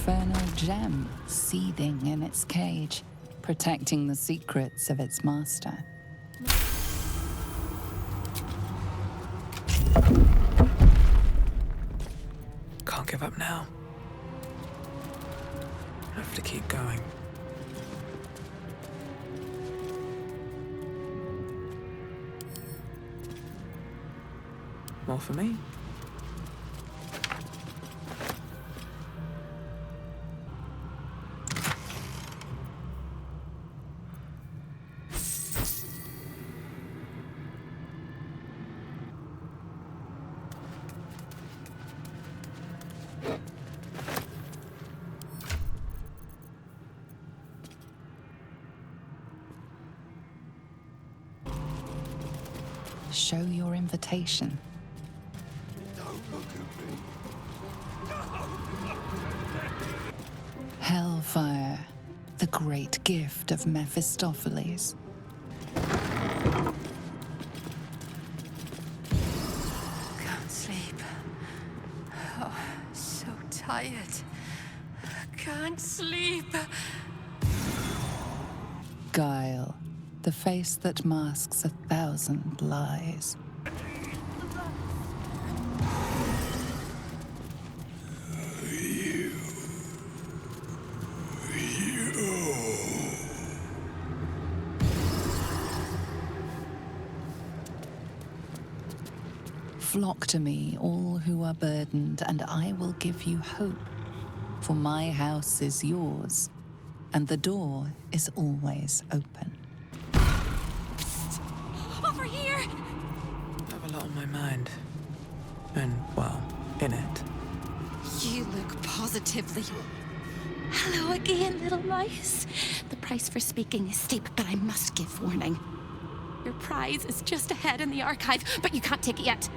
infernal gem seething in its cage, protecting the secrets of its master. Can't give up now. Have to keep going. More for me? Show your invitation. Don't look at me. Hellfire, the great gift of Mephistopheles. Can't sleep. Oh, so tired. Can't sleep. Guile, the face that masks 1,000 lies. Flock to me, all who are burdened, and I will give you hope. For my house is yours, and the door is always open. Over here! I have a lot on my mind. And, well, in it. You look positively... Hello again, little mice. The price for speaking is steep, but I must give warning. Your prize is just ahead in the archive, but you can't take it yet.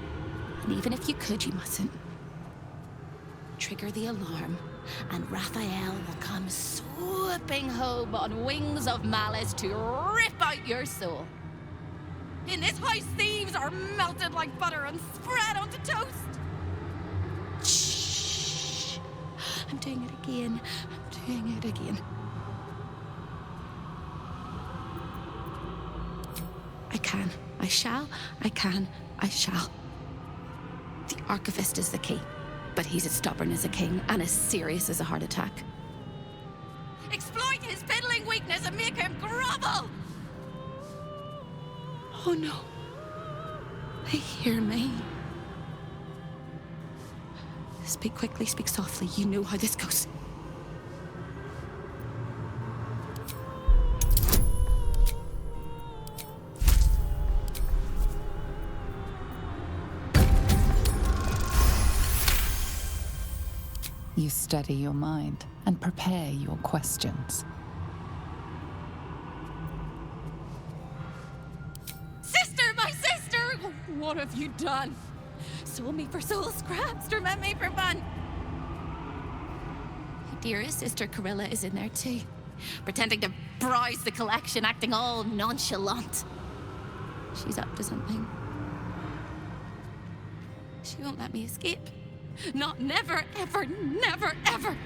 And even if you could, you mustn't. Trigger the alarm, and Raphael will come swooping home on wings of malice to rip out your soul. In this house, thieves are melted like butter and spread onto toast. Shh. I'm doing it again. I'm doing it again. I can. I shall. I can. I shall. The archivist is the key, but he's as stubborn as a king and as serious as a heart attack. Exploit his fiddling weakness and make him grovel! Oh no. They hear me. Speak quickly, speak softly. You know how this goes. You steady your mind and prepare your questions. Sister, my sister! What have you done? Sold me for soul scraps or meant me for fun? Your dearest sister Carilla is in there too, pretending to browse the collection, acting all nonchalant. She's up to something. She won't let me escape. Not never, ever, never, ever.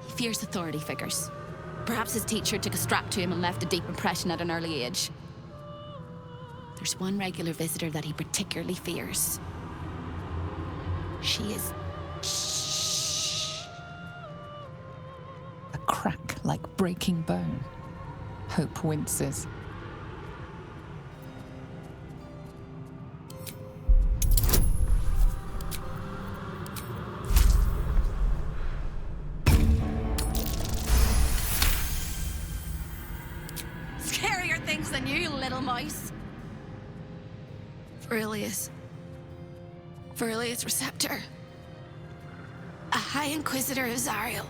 He fears authority figures. Perhaps his teacher took a strap to him and left a deep impression at an early age. There's one regular visitor that he particularly fears. She is... Shh. A crack like breaking bone. Hope winces. Than you, little mouse. Verilius Receptor. A High Inquisitor of Zariel.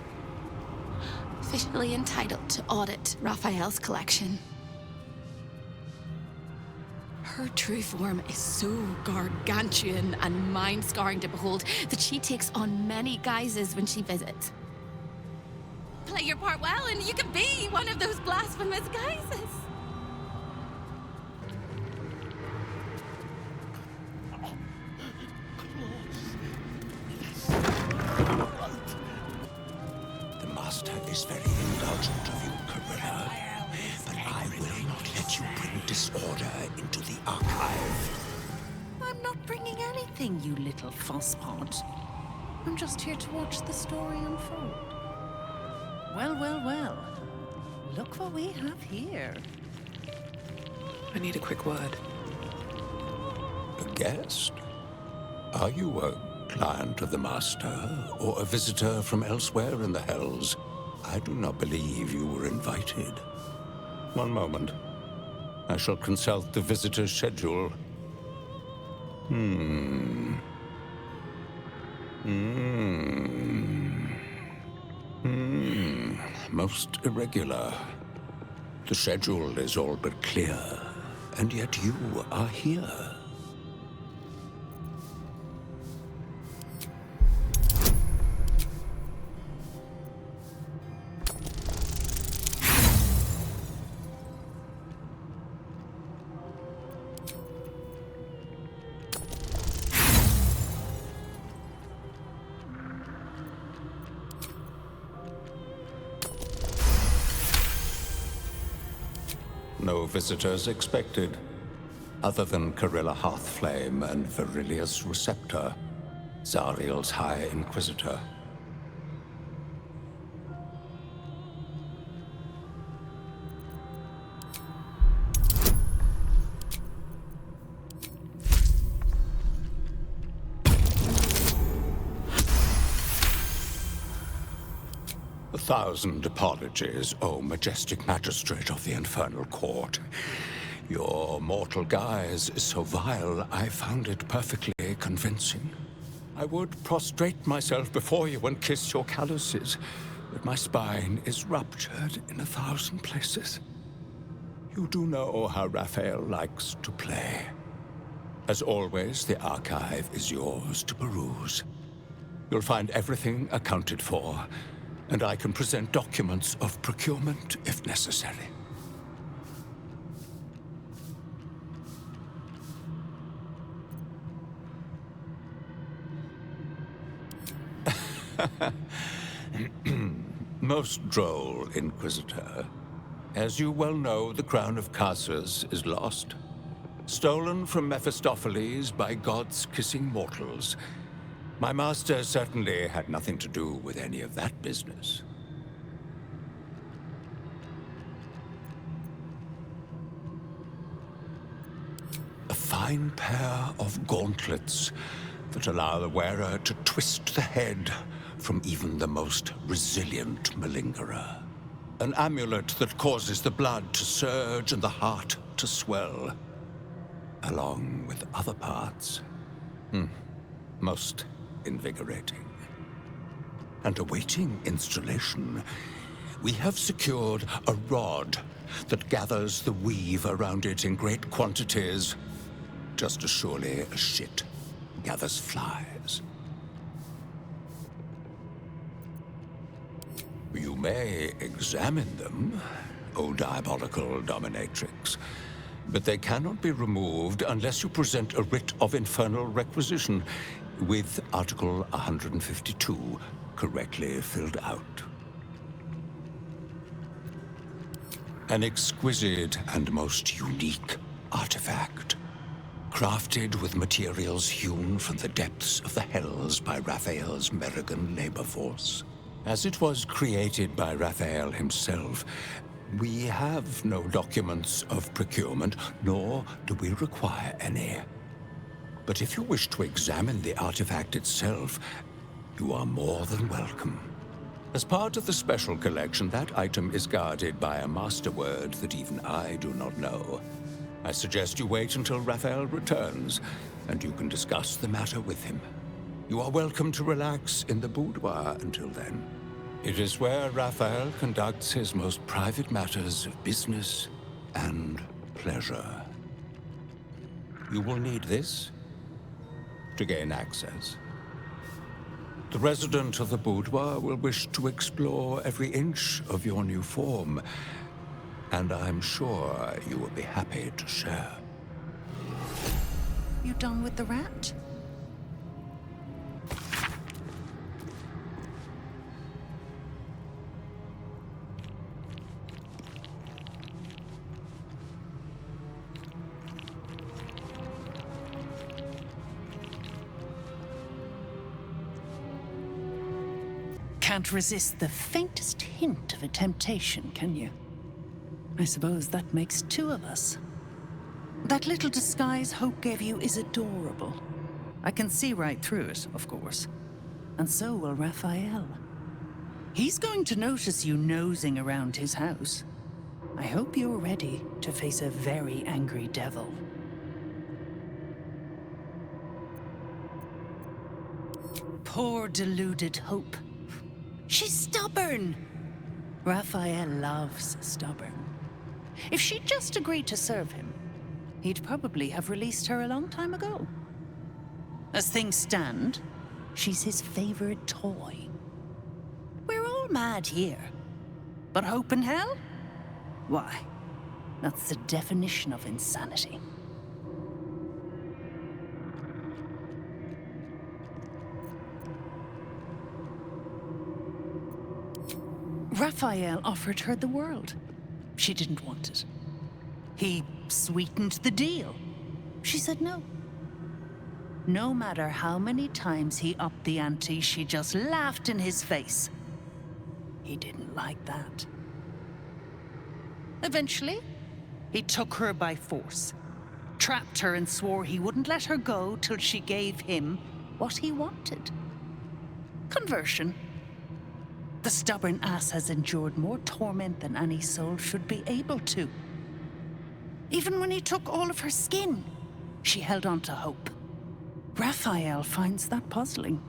Officially entitled to audit Raphael's collection. Her true form is so gargantuan and mind-scarring to behold that she takes on many guises when she visits. Play your part well and you can be one of those blasphemous guises. is very indulgent of you, Carilla, but I will not let you bring disorder into the archive. I'm not bringing anything, you little fusspot. I'm just here to watch the story unfold. Well, well, well. Look what we have here. I need a quick word. A guest? Are you a client of the Master, or a visitor from elsewhere in the Hells? I do not believe you were invited. One moment. I shall consult the visitor's schedule. Most irregular. The schedule is all but clear, and yet you are here. No visitors expected, other than Carilla Hearthflame and Verilius Receptor, Zariel's High Inquisitor. 1,000 apologies, O majestic magistrate of the Infernal Court. Your mortal guise is so vile, I found it perfectly convincing. I would prostrate myself before you and kiss your calluses, but my spine is ruptured in 1,000 places. You do know how Raphael likes to play. As always, the archive is yours to peruse. You'll find everything accounted for, and I can present documents of procurement if necessary. Most droll, Inquisitor. As you well know, the crown of Casus is lost. Stolen from Mephistopheles by gods kissing mortals. My master certainly had nothing to do with any of that business. A fine pair of gauntlets that allow the wearer to twist the head from even the most resilient malingerer. An amulet that causes the blood to surge and the heart to swell, along with other parts. Most invigorating. And awaiting installation, we have secured a rod that gathers the weave around it in great quantities, just as surely as shit gathers flies. You may examine them, O diabolical dominatrix, but they cannot be removed unless you present a writ of infernal requisition with Article 152 correctly filled out. An exquisite and most unique artifact, crafted with materials hewn from the depths of the Hells by Raphael's Merrigan labor force. As it was created by Raphael himself, we have no documents of procurement, nor do we require any. But if you wish to examine the artifact itself, you are more than welcome. As part of the special collection, that item is guarded by a master word that even I do not know. I suggest you wait until Raphael returns, and you can discuss the matter with him. You are welcome to relax in the boudoir until then. It is where Raphael conducts his most private matters of business and pleasure. You will need this to gain access. The resident of the boudoir will wish to explore every inch of your new form, and I'm sure you will be happy to share. You done with the rat? can't resist the faintest hint of a temptation, can you? I suppose that makes two of us. That little disguise Hope gave you is adorable. I can see right through it, of course. And so will Raphael. He's going to notice you nosing around his house. I hope you're ready to face a very angry devil. Poor deluded Hope. She's stubborn. Raphael loves stubborn. If she'd just agreed to serve him, he'd probably have released her a long time ago. As things stand, she's his favorite toy. We're all mad here. But Hope in hell? Why, that's the definition of insanity. Raphael offered her the world. She didn't want it. He sweetened the deal. She said no. No matter how many times he upped the ante, she just laughed in his face. He didn't like that. Eventually, he took her by force, trapped her and swore he wouldn't let her go till she gave him what he wanted. Conversion. The stubborn ass has endured more torment than any soul should be able to. Even when he took all of her skin, she held on to hope. Raphael finds that puzzling.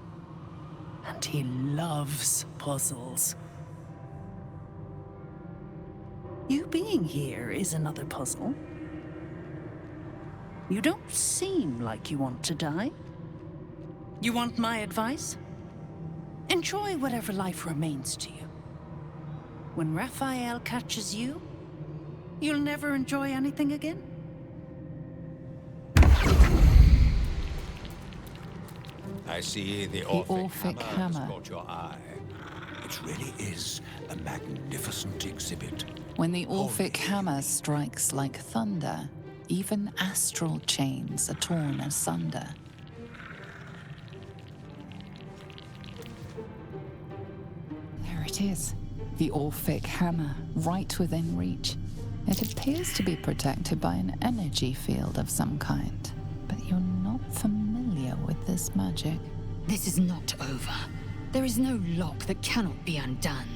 And he loves puzzles. You being here is another puzzle. You don't seem like you want to die. You want my advice? Enjoy whatever life remains to you. When Raphael catches you, you'll never enjoy anything again. I see the Orphic hammer has hammer. caught your eye. It really is a magnificent exhibit. When the Orphic hammer strikes like thunder, even astral chains are torn asunder. There it is, the Orphic hammer, right within reach. It appears to be protected by an energy field of some kind, but you're not familiar with this magic. This is not over. There is no lock that cannot be undone.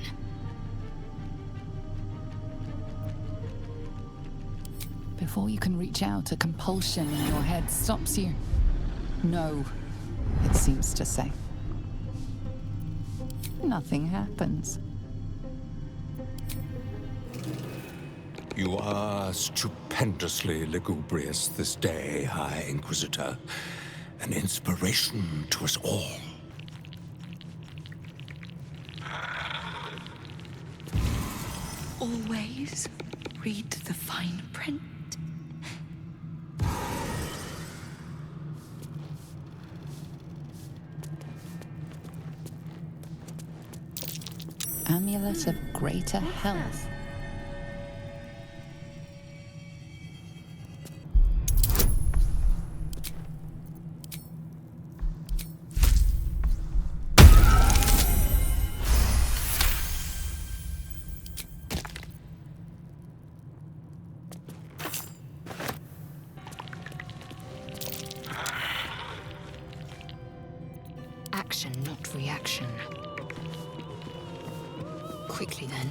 Before you can reach out, a compulsion in your head stops you. No, it seems to say. Nothing happens. You are stupendously lugubrious this day, High Inquisitor. An inspiration to us all. Always read the fine print. Amulet of greater health. Action, not reaction. Quickly then.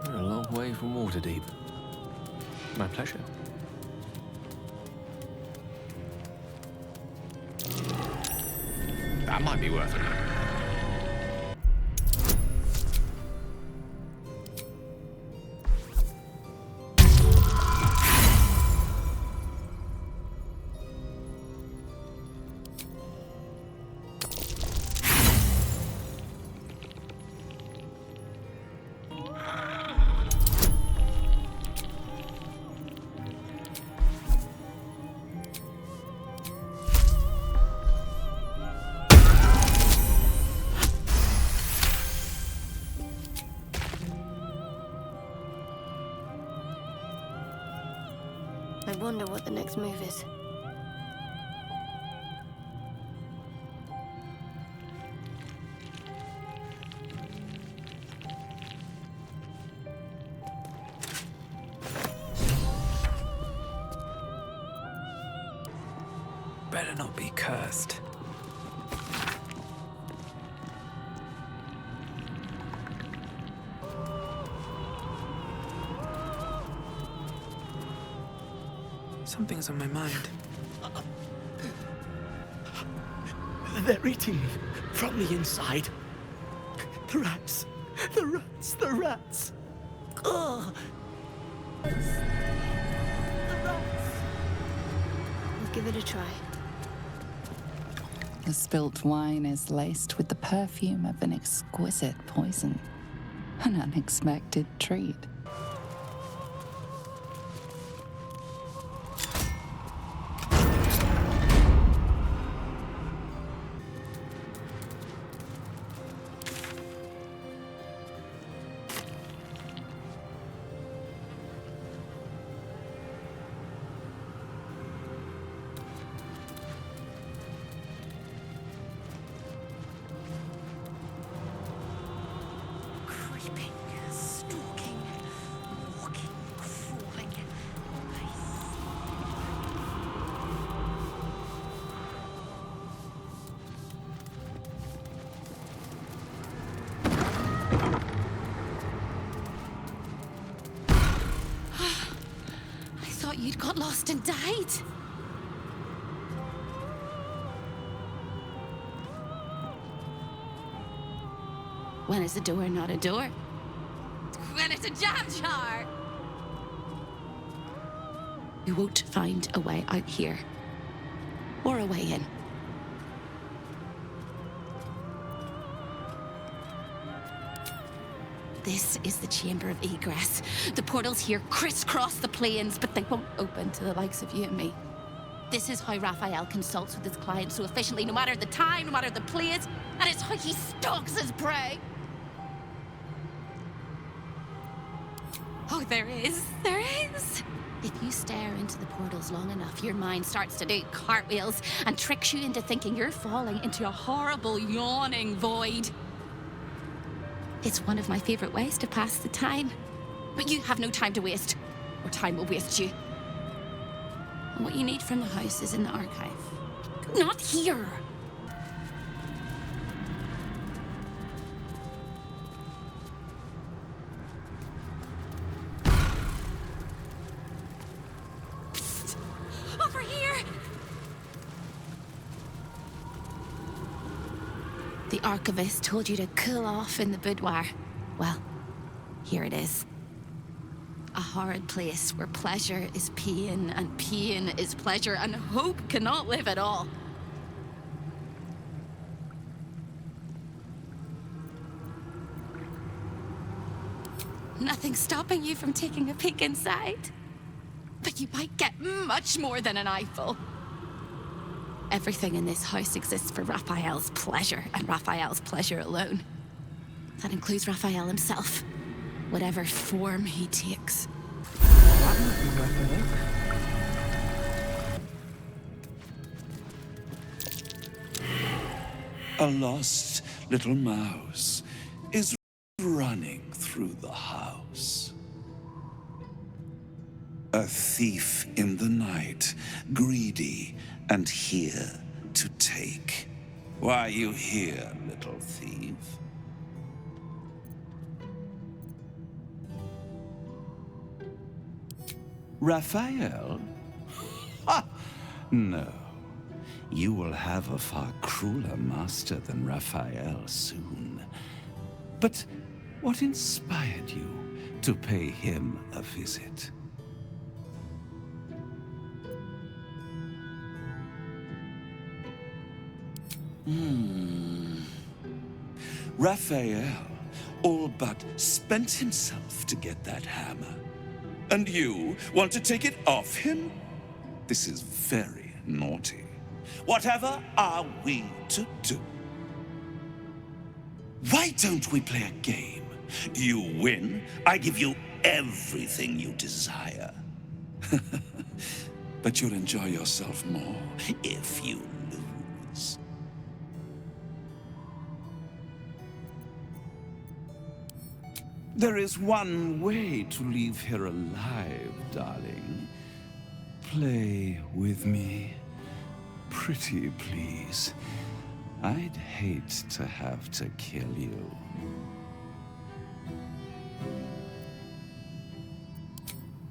We're a long way from Waterdeep. My pleasure. That might be worth it. I wonder what the next move is. Better not be cursed. Something's on my mind. They're eating me from the inside. The rats. The rats. The rats. Ugh. The rats. We'll give it a try. The spilt wine is laced with the perfume of an exquisite poison. An unexpected treat. Creeping, stalking, walking, crawling. I thought you'd got lost and died. When is a door not a door? When it's a jam jar! You won't find a way out here. Or a way in. This is the chamber of egress. The portals here crisscross the plains, but they won't open to the likes of you and me. This is how Raphael consults with his clients so efficiently, no matter the time, no matter the place, and it's how he stalks his prey. Oh, there is. If you stare into the portals long enough, your mind starts to do cartwheels and tricks you into thinking you're falling into a horrible, yawning void. It's one of my favorite ways to pass the time. But you have no time to waste, or time will waste you. And what you need from the house is in the archive. Not here! Psst. Over here! The archivist told you to cool off in the boudoir. Well, here it is. A horrid place where pleasure is pain and pain is pleasure and hope cannot live at all. Nothing's stopping you from taking a peek inside. But you might get much more than an eyeful. Everything in this house exists for Raphael's pleasure and Raphael's pleasure alone. That includes Raphael himself, whatever form he takes. That might be worth a look. A lost little mouse is running through the house. A thief in the night, greedy and here to take. Why are you here, little thief? Raphael? Ha! No. You will have a far crueler master than Raphael soon. But what inspired you to pay him a visit? Raphael all but spent himself to get that hammer. And you want to take it off him? This is very naughty. Whatever are we to do? Why don't we play a game? You win, I give you everything you desire. But you'll enjoy yourself more if you lose. There is one way to leave here alive, darling. Play with me. Pretty, please. I'd hate to have to kill you.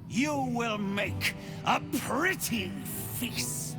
You will make a pretty feast.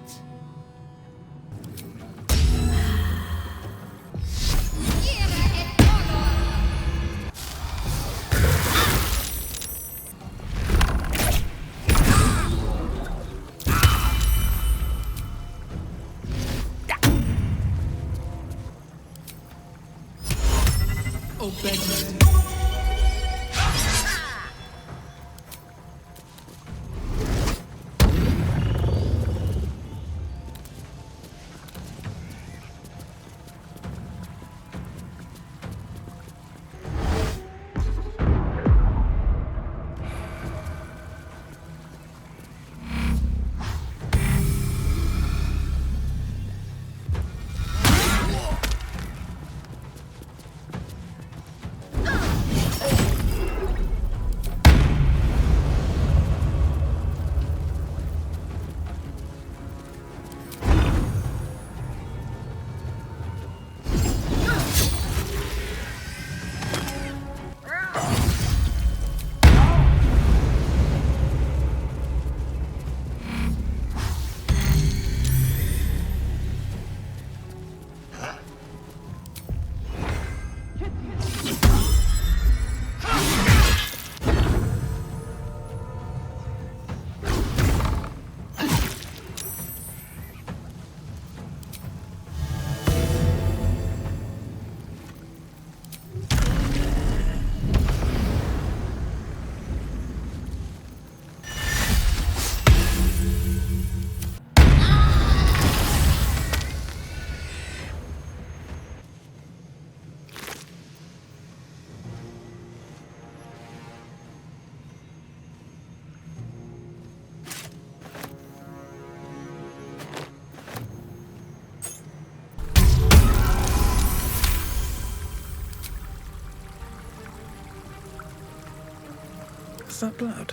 Is that blood?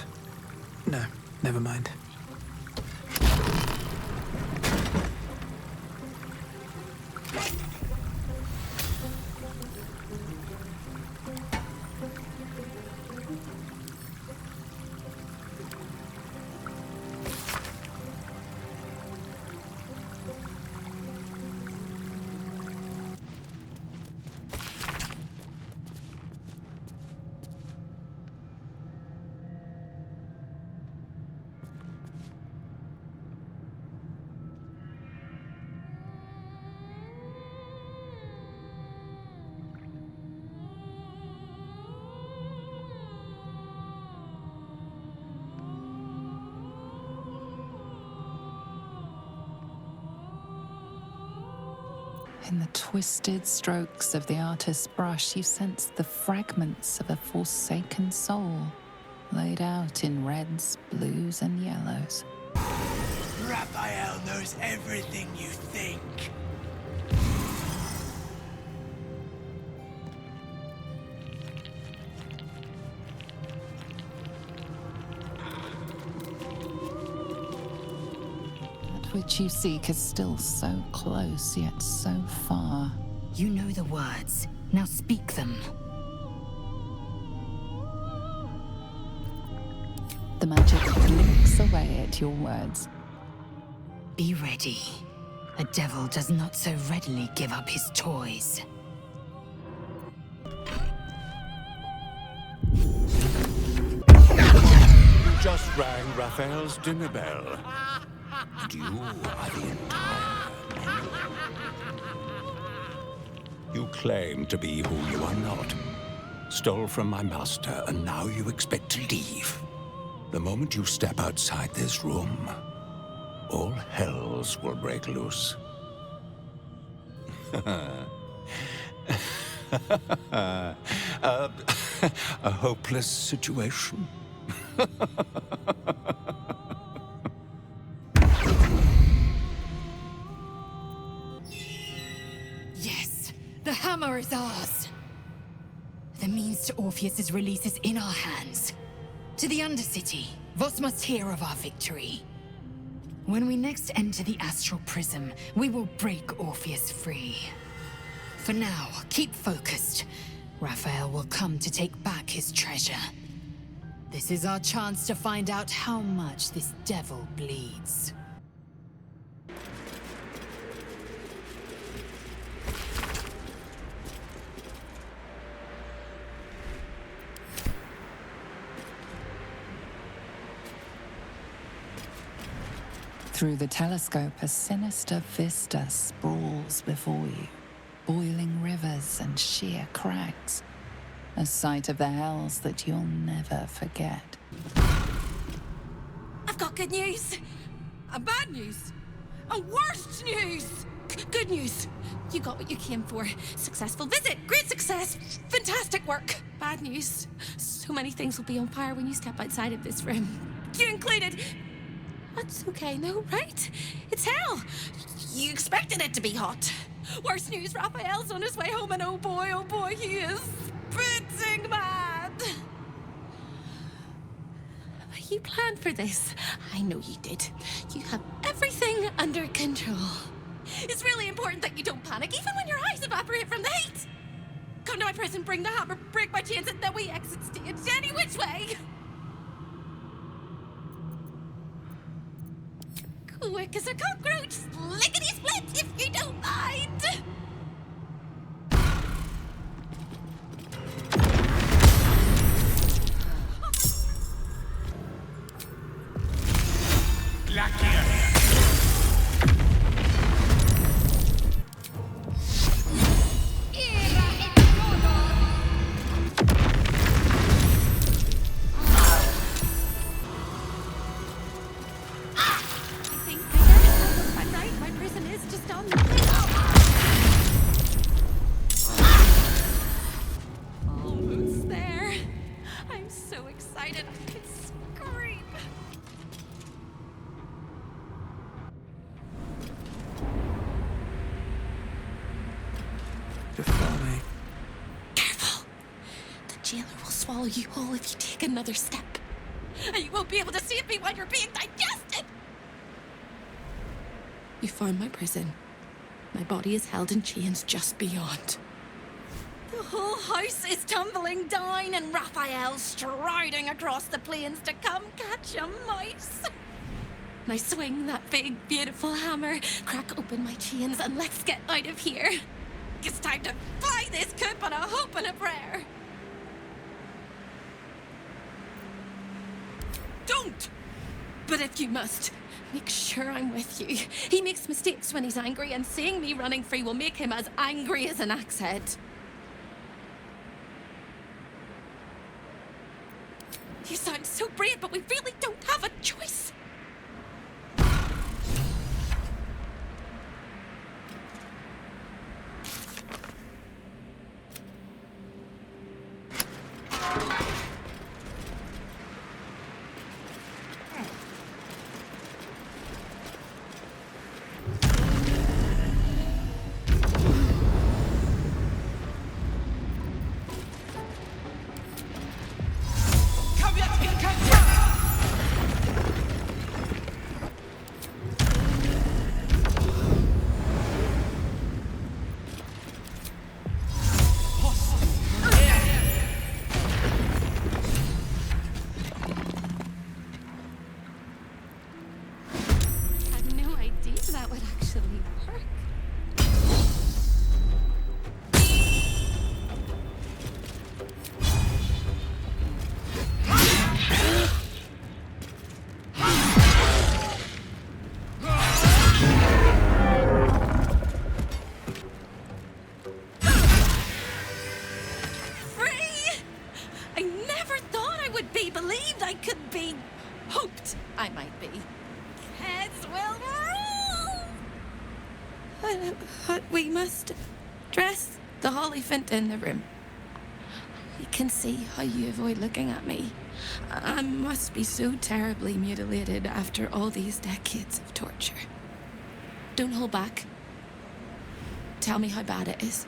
No, never mind. In the twisted strokes of the artist's brush, you sense the fragments of a forsaken soul, laid out in reds, blues, and yellows. Raphael knows everything you think. Which you seek is still so close, yet so far. You know the words. Now speak them. The magic blinks away at your words. Be ready. A devil does not so readily give up his toys. You just rang Raphael's dinner bell. And you are the entire menu. You claim to be who you are not. Stole from my master, and now you expect to leave. The moment you step outside this room, all hells will break loose. A hopeless situation. hammer is ours. The means to Orpheus's release is in our hands. To the Undercity, Voss must hear of our victory. When we next enter the Astral Prism, we will break Orpheus free. For now, keep focused. Raphael will come to take back his treasure. This is our chance to find out how much this devil bleeds. Through the telescope, a sinister vista sprawls before you. Boiling rivers and sheer crags. A sight of the hells that you'll never forget. I've got good news. And bad news. And worst news. Good news. You got what you came for. Successful visit. Great success. Fantastic work. Bad news. So many things will be on fire when you step outside of this room. You included. That's okay, no, right? It's hell. You expected it to be hot. Worst news, Raphael's on his way home, and oh boy, he is spitting mad. You planned for this. I know you did. You have everything under control. It's really important that you don't panic, even when your eyes evaporate from the heat. Come to my prison, bring the hammer, break my chains, and then we exit stage any which way. Quick as a cockroach, lickety-split, if you don't mind. Swallow you whole if you take another step. And you won't be able to save me while you're being digested! You found my prison. My body is held in chains just beyond. The whole house is tumbling down and Raphael striding across the plains to come catch a mouse. Now swing that big, beautiful hammer, crack open my chains, and let's get out of here. It's time to fly this coop on a hope and a prayer. Don't! But if you must, make sure I'm with you. He makes mistakes when he's angry, and seeing me running free will make him as angry as an axe head. You sound so brave, but we really don't have a choice. But we must dress the Hollyphant in the room. You can see how you avoid looking at me. I must be so terribly mutilated after all these decades of torture. Don't hold back. Tell me how bad it is.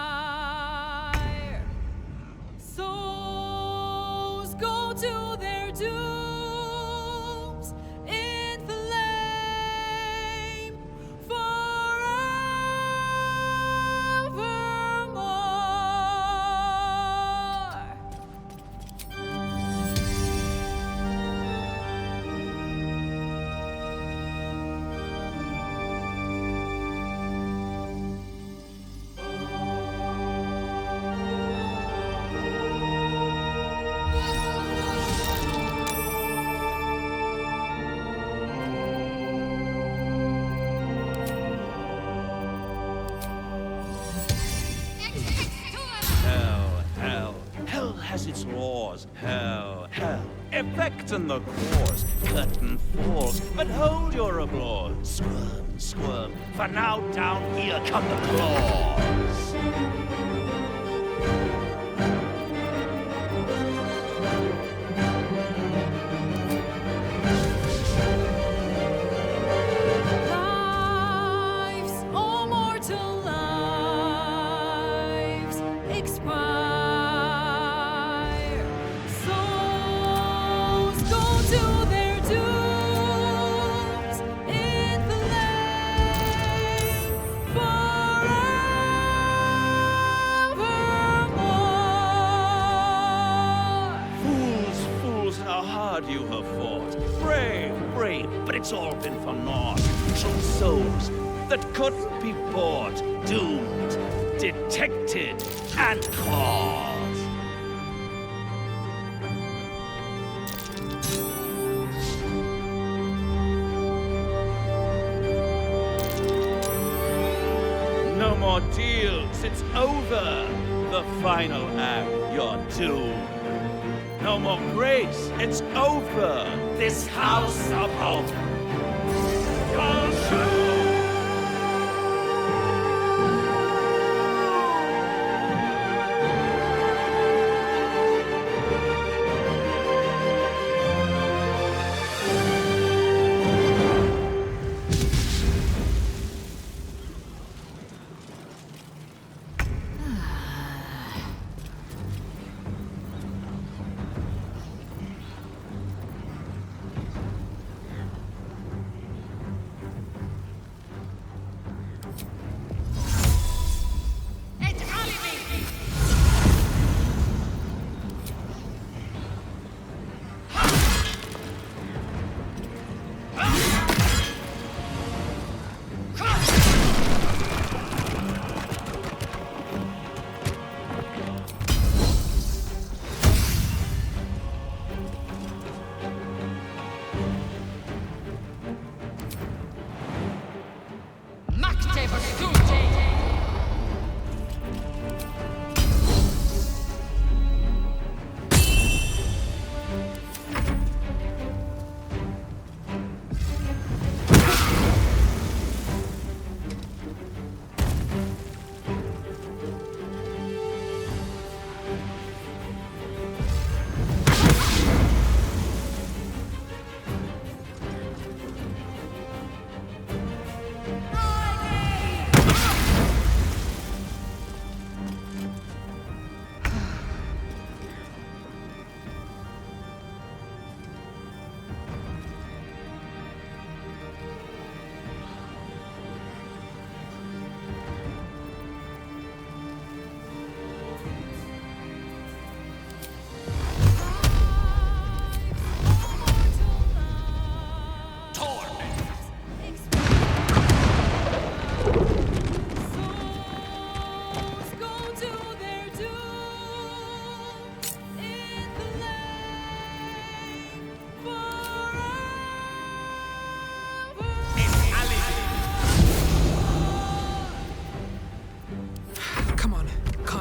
has its laws. Hell, effect in the cause. Curtain falls, but hold your applause. Squirm, squirm, for now down here come the claws. You have fought. Brave, but it's all been for naught. True souls that couldn't be bought. Doomed, detected, and caught. No more deals, it's over. The final act, you're doomed. No more grace, it's over. This house of hope.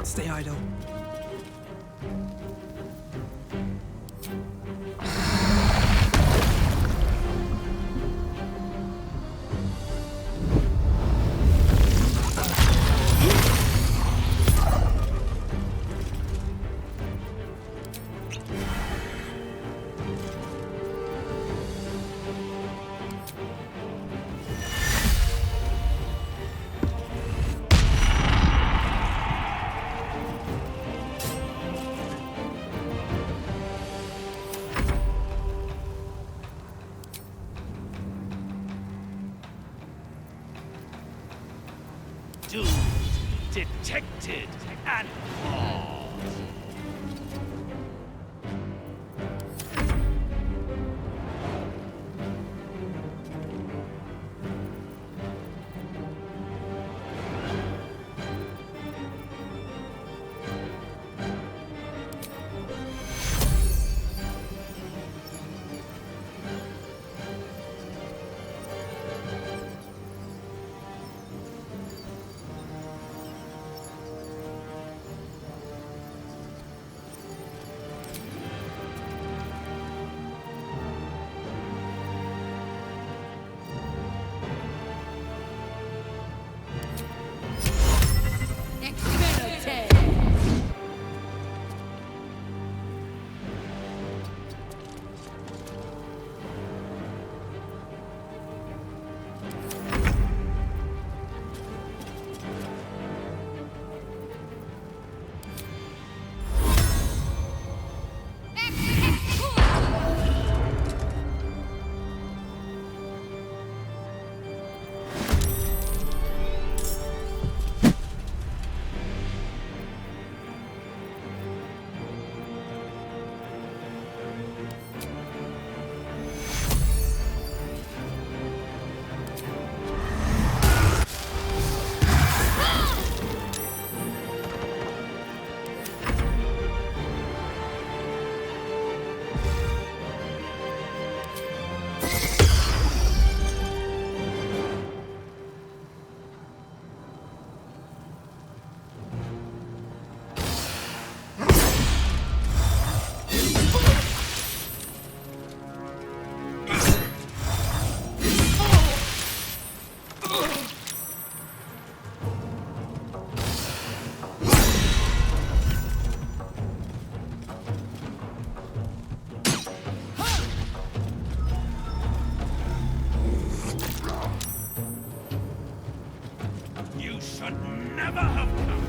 Stay idle. Doomed, detected, and caught. never have come.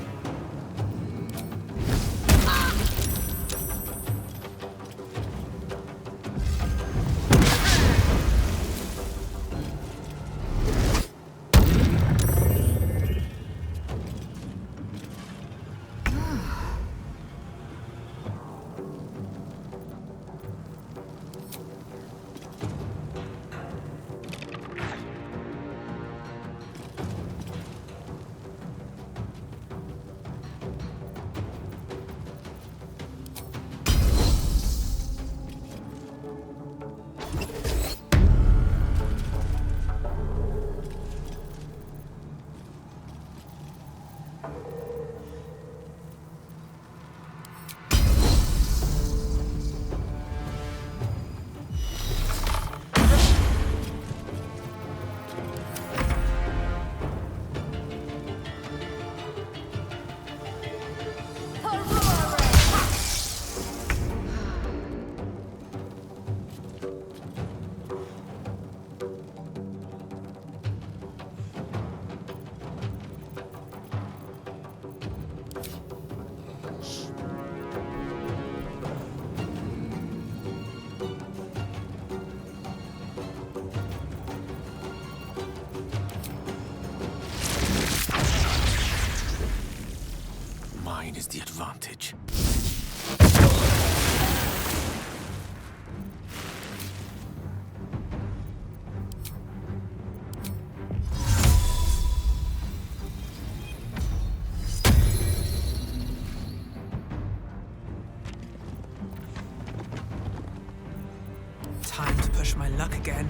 Mine is the advantage. Time to push my luck again.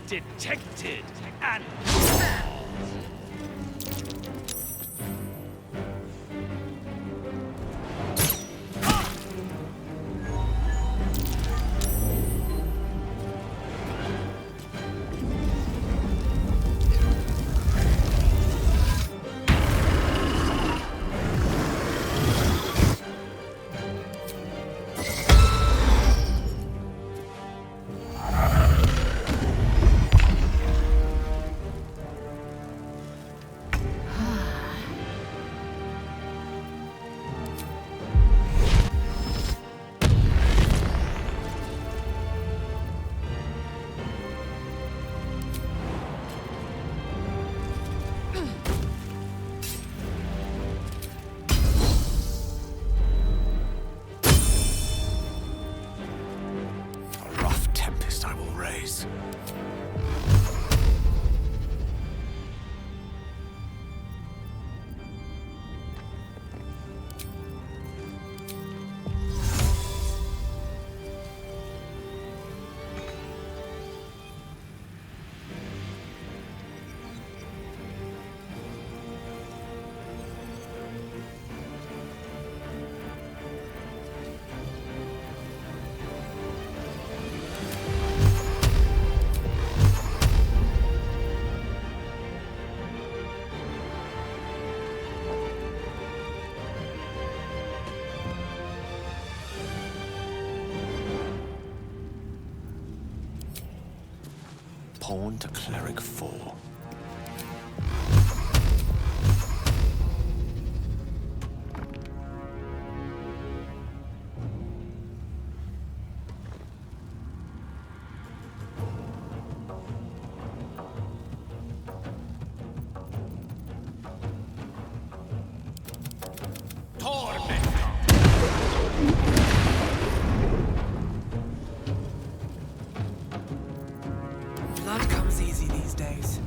Detected and Pawn to Cleric 4. Blood comes easy these days.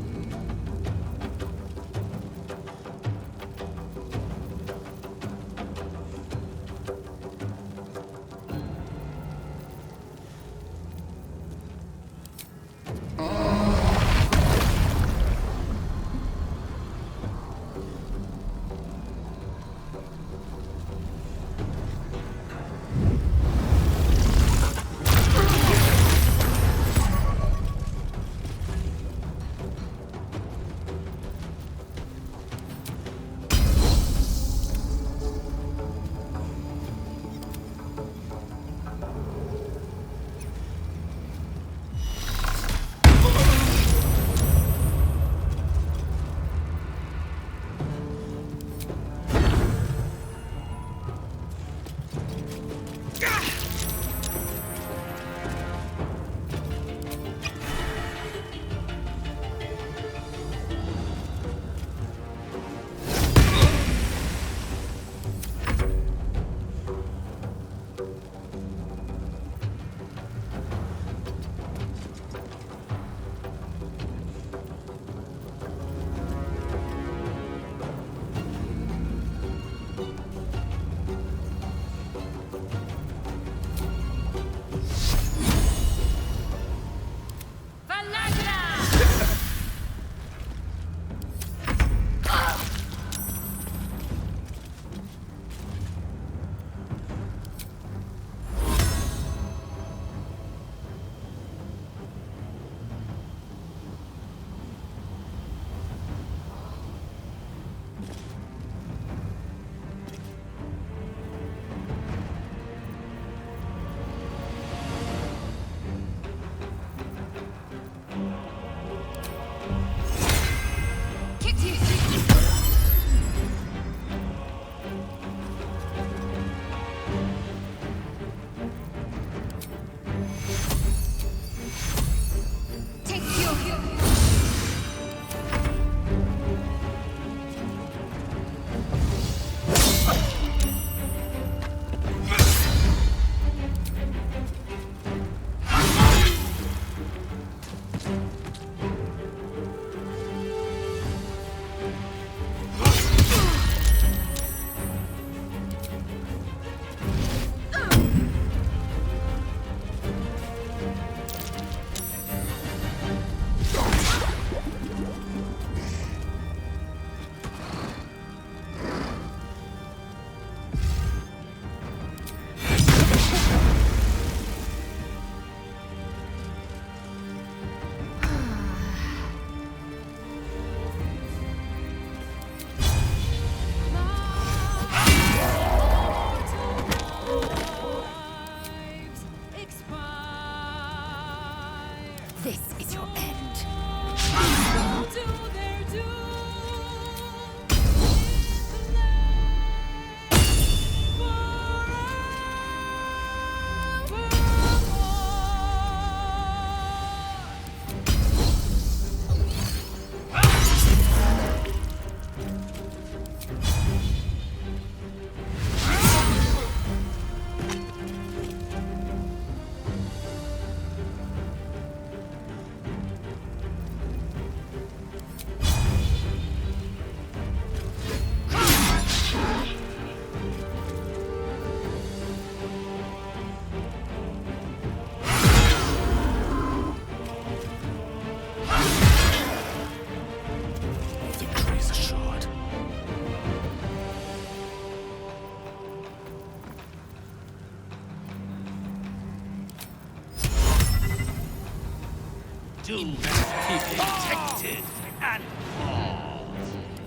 Keep it protected and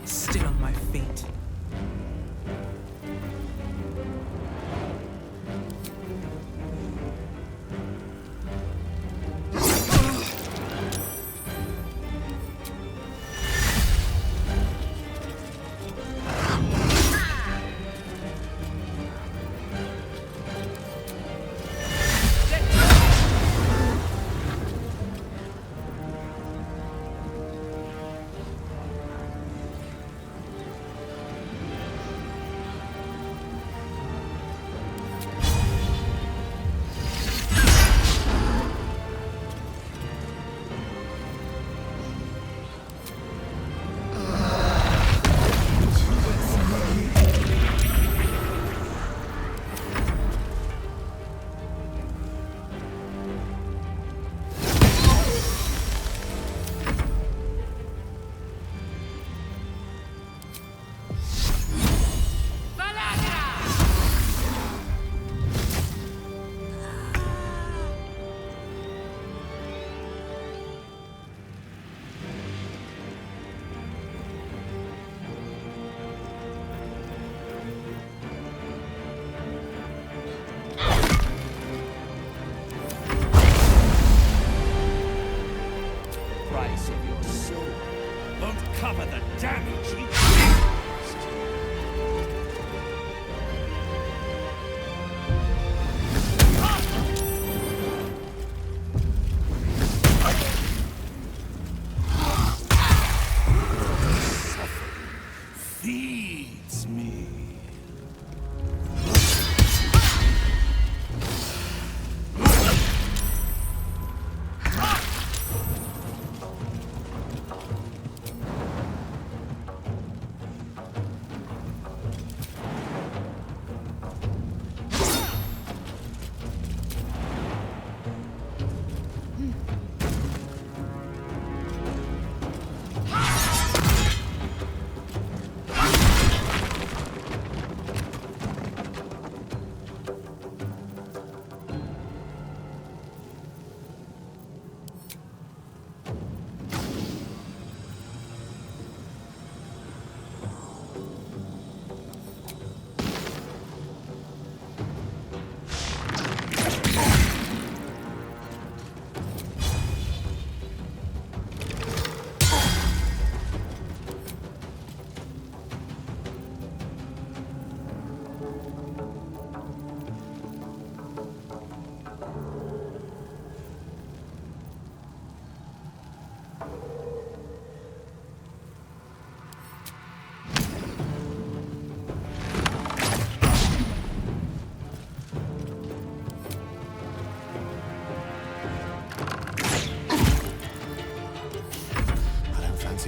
Still on my feet. price of your soul won't cover the damage you caused. Feeds me.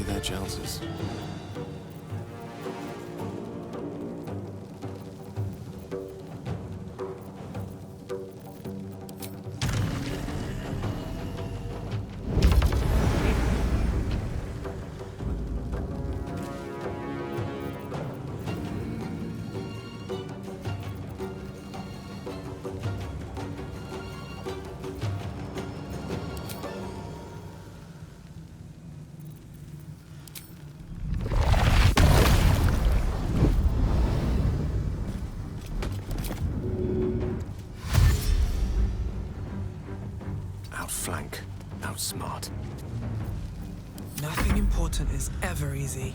Their chances. Outflank, outsmart. Nothing important is ever easy.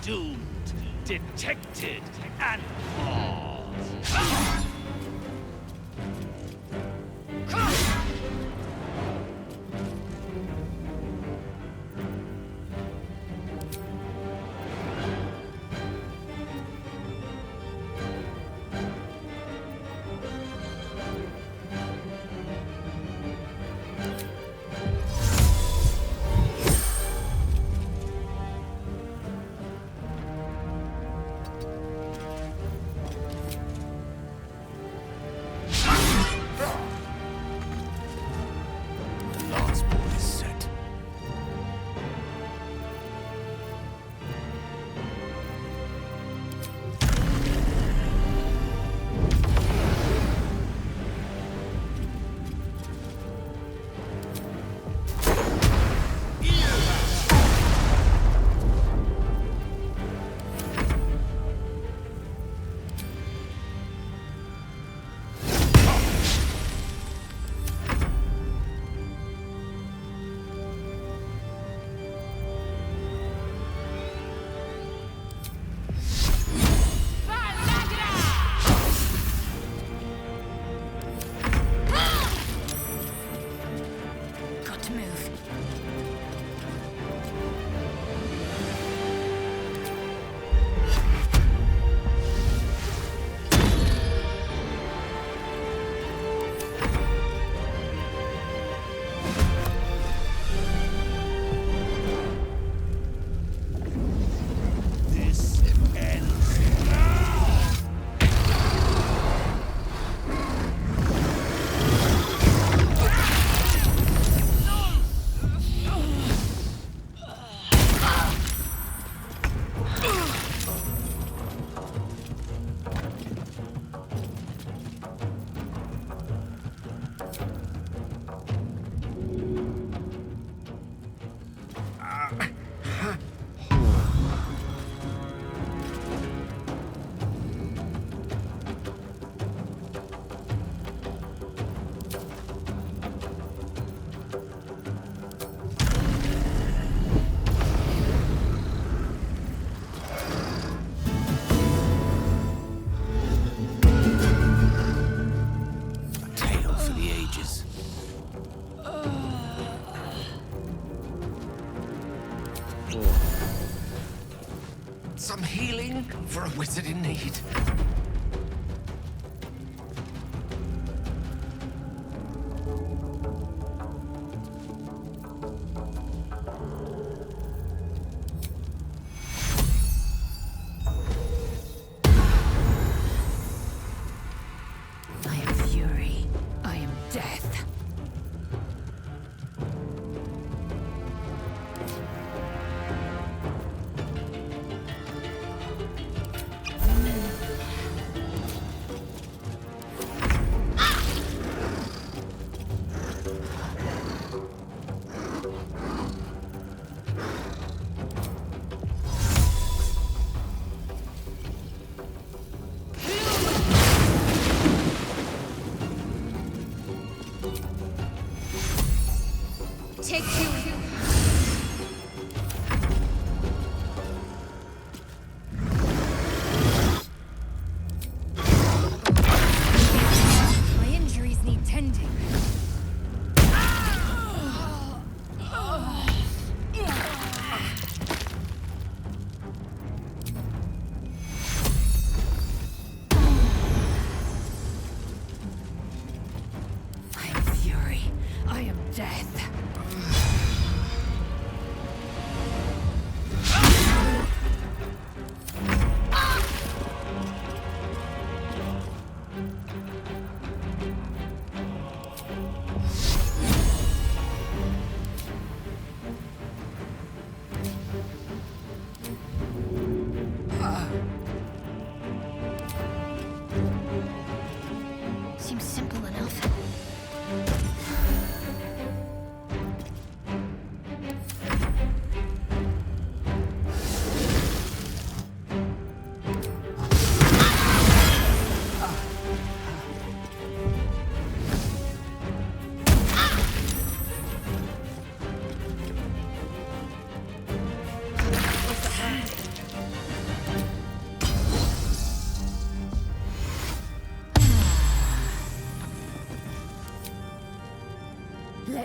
doomed, detected, and paused. Last board is set. Got to move. This ends now! A tale for the ages. Some healing for a wizard in need. I am fury. I am death.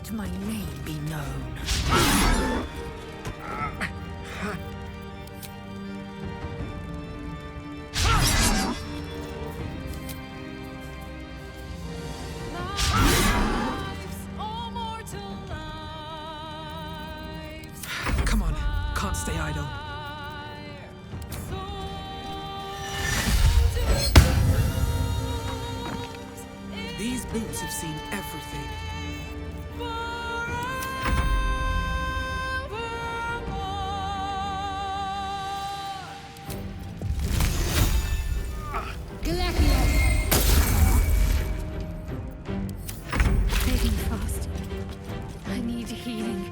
Let my name be known. Come on, can't stay idle. These boots have seen everything. Fading fast. I need healing.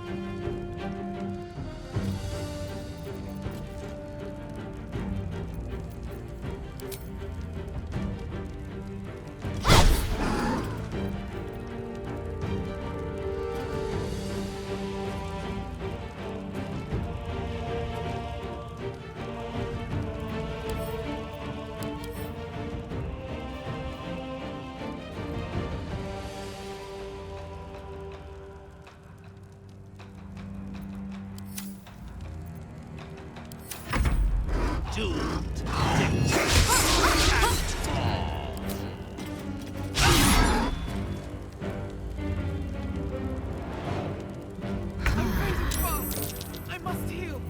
I must heal.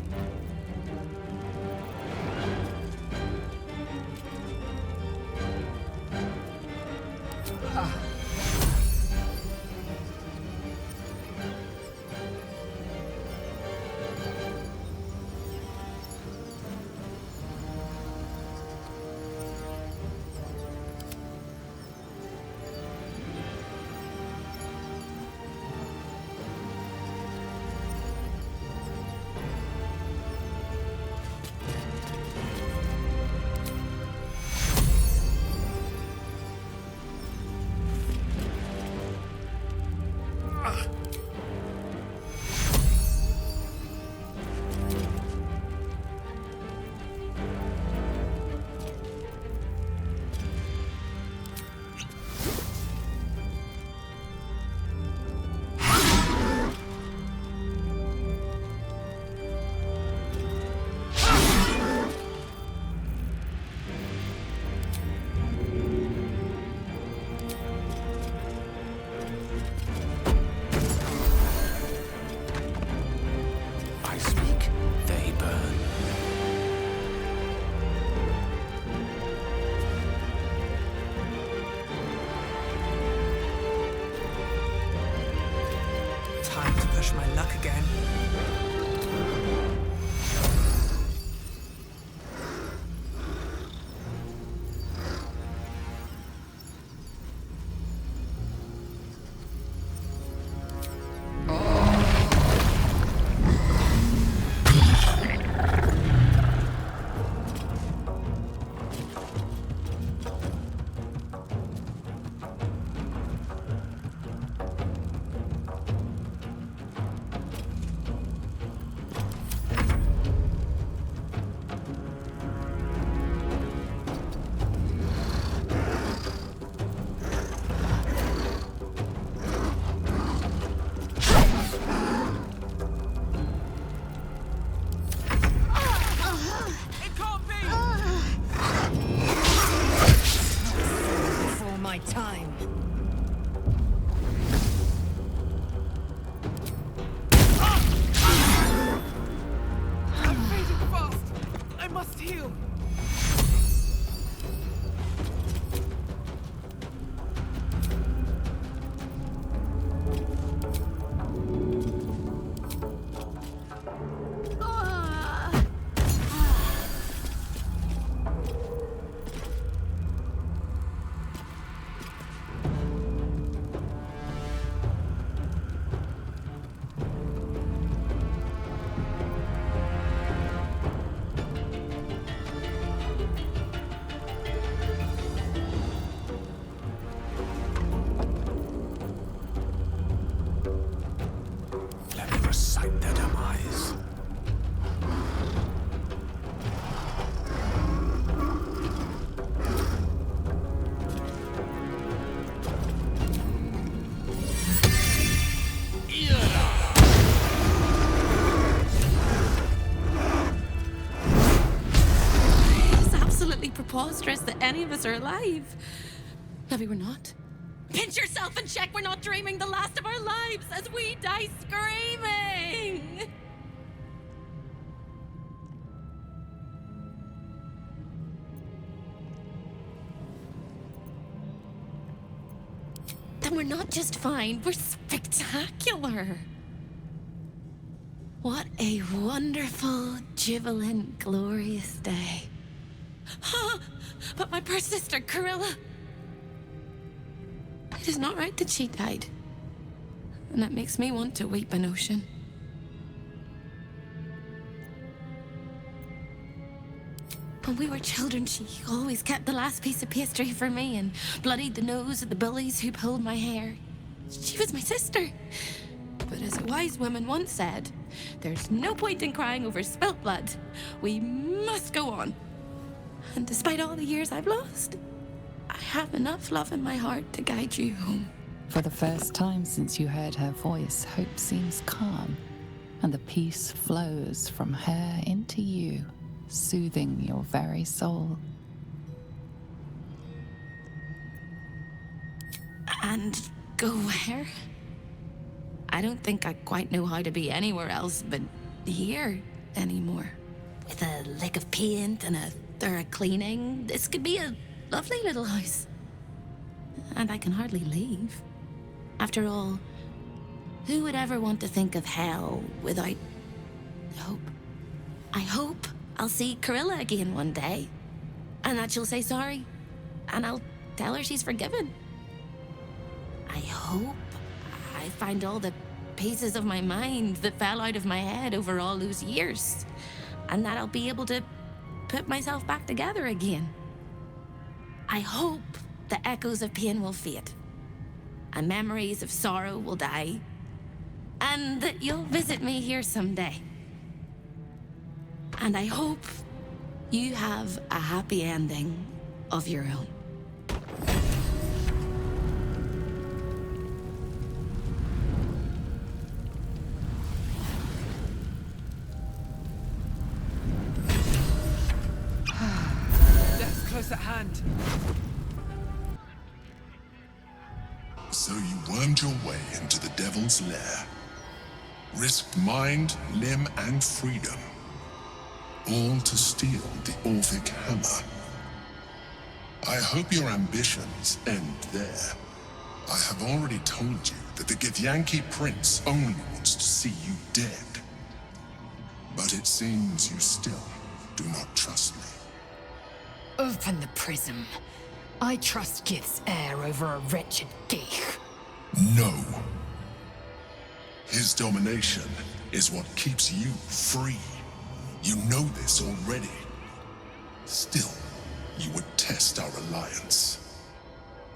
Push my luck again. Time. I'm fading fast. I must heal. preposterous that any of us are alive. Maybe we're not. Pinch yourself and check we're not dreaming the last of our lives as we die screaming! Then we're not just fine, we're spectacular. What a wonderful, jubilant, glorious day. But my poor sister, Corilla. It is not right that she died. And that makes me want to weep an ocean. When we were children, she always kept the last piece of pastry for me and bloodied the nose of the bullies who pulled my hair. She was my sister. But as a wise woman once said, there's no point in crying over spilt blood. We must go on. And despite all the years I've lost, I have enough love in my heart to guide you home. For the first time since you heard her voice, hope seems calm, and the peace flows from her into you, soothing your very soul. And go where? I don't think I quite know how to be anywhere else but here anymore. With a lick of paint and a thorough cleaning, this could be a lovely little house. And I can hardly leave. After all, who would ever want to think of hell without hope? I hope I'll see Corilla again one day, and that she'll say sorry, and I'll tell her she's forgiven. I hope I find all the pieces of my mind that fell out of my head over all those years, and that I'll be able to put myself back together again. I hope the echoes of pain will fade, and memories of sorrow will die, and that you'll visit me here someday. And I hope you have a happy ending of your own. Death's close at hand. So you wormed your way into the Devil's Lair. Risked mind, limb, and freedom. All to steal the Orphic Hammer. I hope your ambitions end there. I have already told you that the Githyanki Prince only wants to see you dead. But it seems you still do not trust me. Open the prism. I trust Gith's heir over a wretched geek. No. His domination is what keeps you free. You know this already. Still, you would test our alliance.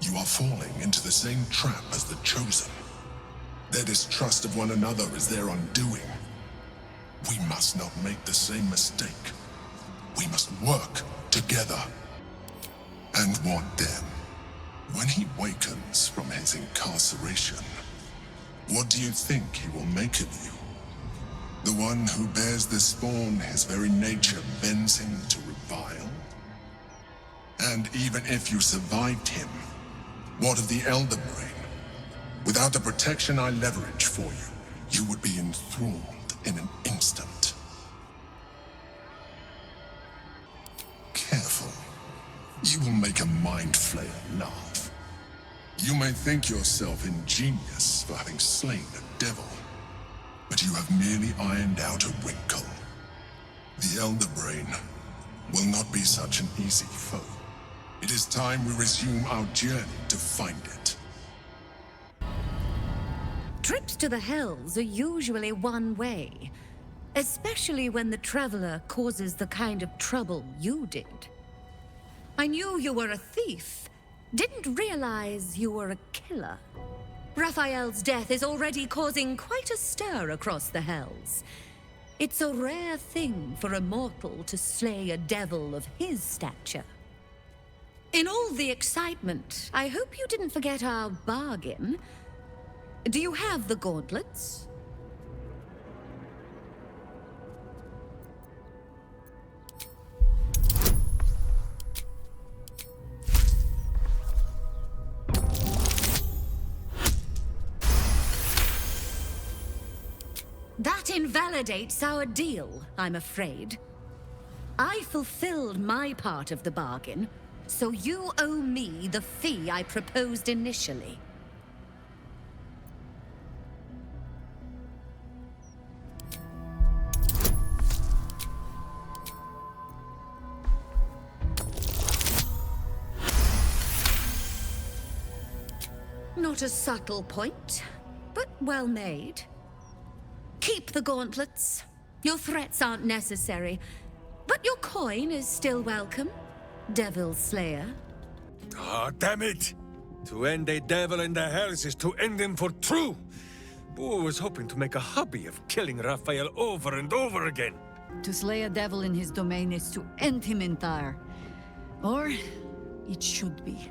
You are falling into the same trap as the Chosen. Their distrust of one another is their undoing. We must not make the same mistake. We must work together. And want them. When he wakens from his incarceration, what do you think he will make of you? The one who bears the spawn his very nature bends him to revile? And even if you survived him, what of the Elder Brain? Without the protection I leverage for you, you would be enthralled in an instant. Careful. You will make a mind flayer laugh. You may think yourself ingenious for having slain a devil, but you have merely ironed out a wrinkle. The Elder Brain will not be such an easy foe. It is time we resume our journey to find it. Trips to the Hells are usually one way, especially when the traveler causes the kind of trouble you did. I knew you were a thief, didn't realize you were a killer. Raphael's death is already causing quite a stir across the Hells. It's a rare thing for a mortal to slay a devil of his stature. In all the excitement, I hope you didn't forget our bargain. Do you have the gauntlets? That invalidates our deal, I'm afraid. I fulfilled my part of the bargain, so you owe me the fee I proposed initially. Not a subtle point, but well made. Keep the gauntlets. Your threats aren't necessary, but your coin is still welcome, Devil Slayer. Ah, damn it! To end a devil in the hells is to end him for true! Boo was hoping to make a hobby of killing Raphael over and over again. To slay a devil in his domain is to end him entire. Or it should be.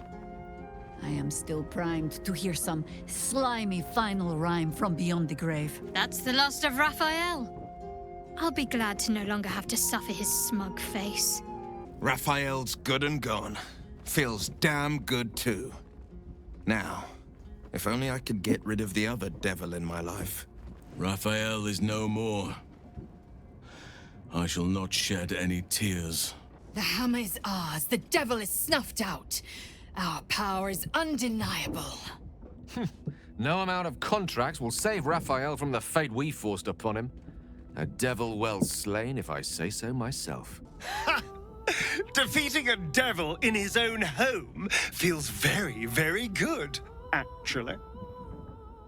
I am still primed to hear some slimy final rhyme from beyond the grave. That's the last of Raphael. I'll be glad to no longer have to suffer his smug face. Raphael's good and gone. Feels damn good too. Now, if only I could get rid of the other devil in my life. Raphael is no more. I shall not shed any tears. The hammer is ours. The devil is snuffed out. Our power is undeniable. No amount of contracts will save Raphael from the fate we forced upon him. A devil well slain, if I say so myself. Ha! Defeating a devil in his own home feels very, very good, actually.